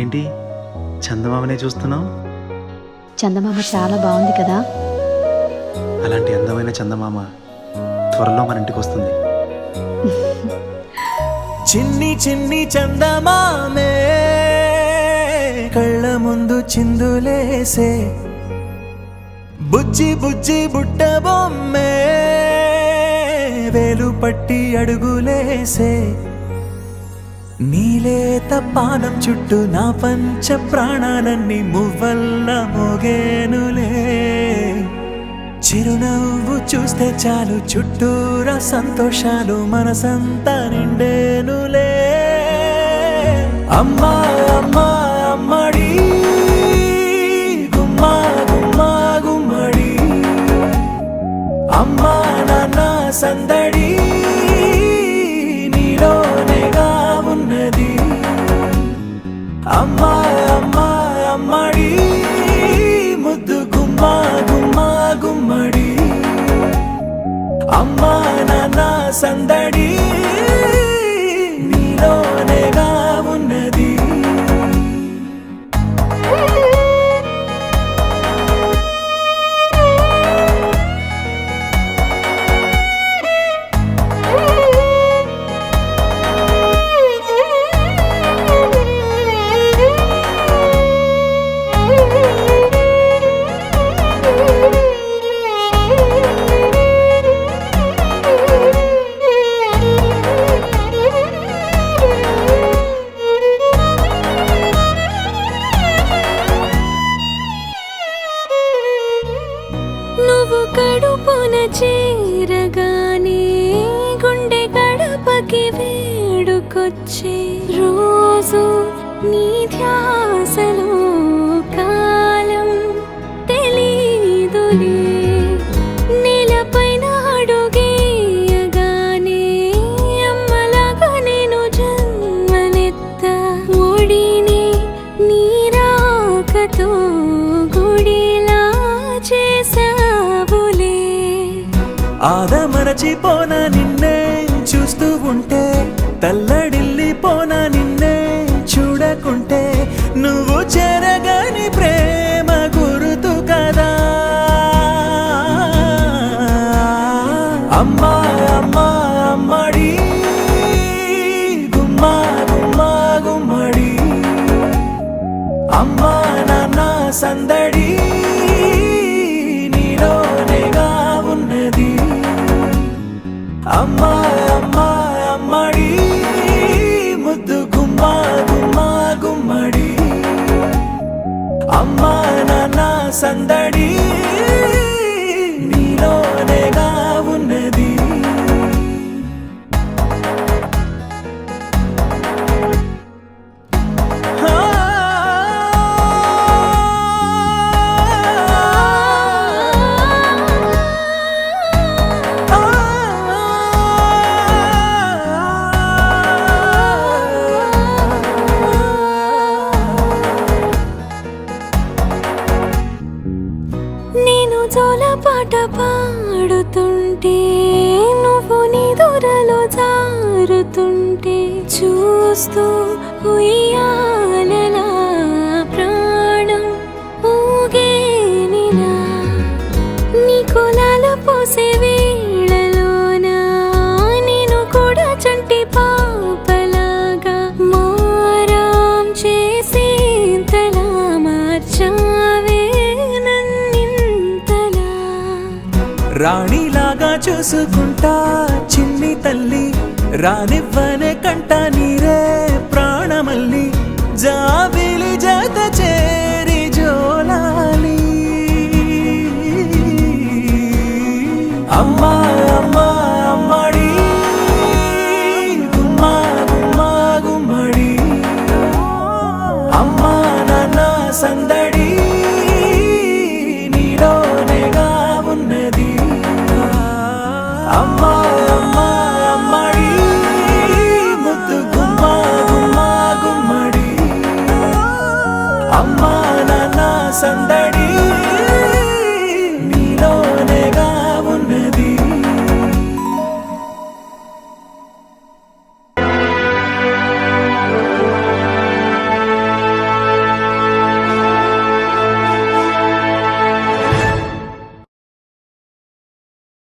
ఏంటి చందమామనే చూస్తున్నావు? చందమామ చాలా బాగుంది కదా. అలాంటి అందమైన చందమామ త్వరలో మన ఇంటికి వస్తుంది. చిన్ని చిన్ని చందమామే కళ్ళ ముందు చిందులేసే, బుజ్జి బుజ్జి బుట్ట బొమ్మే వేలు పట్టి అడుగులేసే, నీలేత పానం చుట్టూ నా పంచ ప్రాణాలన్నీ మువ్వల్ల మోగేనులే. చిరునవ్వు చూస్తే చాలు చుట్టూరా సంతోషాలు మనసంతా నిండేనులే. అమ్మా అమ్మా అమ్మడి గుమ్మా గుమ్మా గుమ్మడి, అమ్మా నాన్న సందడి నీలోనేగా ఉన్నది. అమ్మా అమ్మా అమ్మడి ముద్దు గుమ్మా గుమ్మా గుమ్మడి, అమ్మా నాన్న సందడి నీలోనేగా ఉన్నది. నువ్వు కడుపున చేరగానే గుండె గడపకి వేడుకొచ్చే, రోజు నీ ధ్యాసలో కాలం తెలీదులే. నేలపైన అడుగేయగానే అమ్మలాగా నేను జన్మనెత్త, ఒడిని నీ రాకతో గుడిలా చేసావులే. ఆదమరచిపోన నిన్నే చూస్తూ ఉంటే, తల్లడిల్లిపోన నిన్నే చూడకుంటే, నువ్వు చెరగని ప్రేమ గురుతు కదా. అమ్మా అమ్మా అమ్మడి గుమ్మా గుమ్మా గుమ్మడి, అమ్మా నాన్న సందడి నీలోనేగా ఉన్నది. అమ్మా అమ్మా అమ్మడి ముద్దు గుమ్మా గుమ్మా గుమ్మడి, అమ్మా నాన్న సందడి నీలోనేగా ఉన్నది. నేను జోలపాట పాడుతుంటే, నువ్వు నిదురలో జారుతుంటే, చూస్తూ ఉయ్యాలలా ప్రాణం ఊగేనిలా. నీ కులాల పోసే వేళలోన నేను కూడా చంటి పాపలాగా మారాం చేసేంతలా మార్చావే నన్నింతలా. రాణిలాగా చూసుకుంటా చిన్ని తల్లి, రానివ్వనే కంట నీరే ప్రాణమల్లి, జాబిలి జత చేరి జోలాలి. అమ్మా